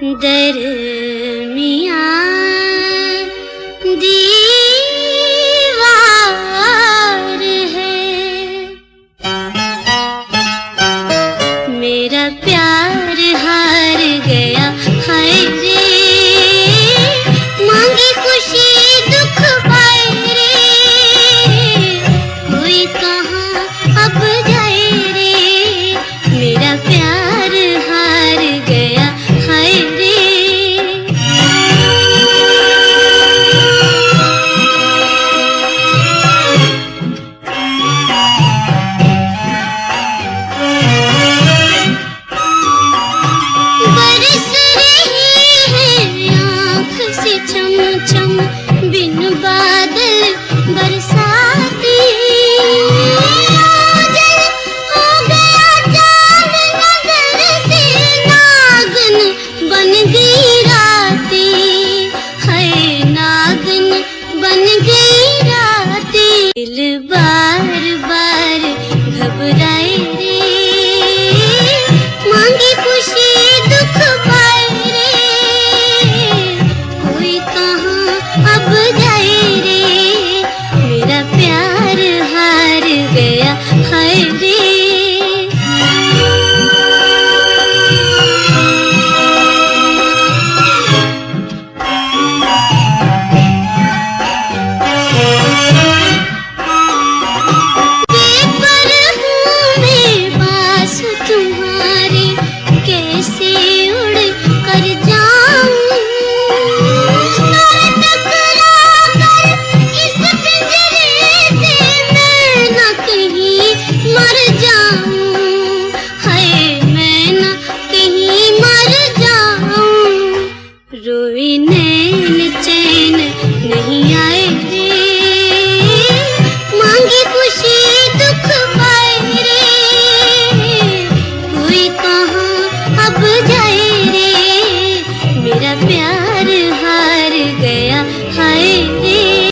दरमियाँ दीवार है। मेरा प्यार हार गया, हाय रे, मांगी खुशी दुख पाए रे, कोई कहाँ अब जाए रे। मेरा प्यार हार गया, हाय रे। बरस रही है आँख से चम चम, बिन बादल बरसाती। ओझल हो गया चाँद नजर से, नागिन बन गई रातें, हाय नागिन बन गई रातें। दिल बार बार घबराए रे, मांगी खुशी दुख पाए रे, कोई कहाँ अब जाए रे। मेरा प्यार हार गया, हाय रे। बेपर हूँ मैं पास तुम्हारे, कैसे उड़ कर जाऊं। पर टकरा कर इस पिंजरे से मैं न कहीं मर जाऊं, हाय मैं न कहीं मर जाऊं। रोए नैन चैन नहीं आए रे, मांगी खुशी दुख पाए रे, कोई कहाँ अब जाए रे। मेरा प्यार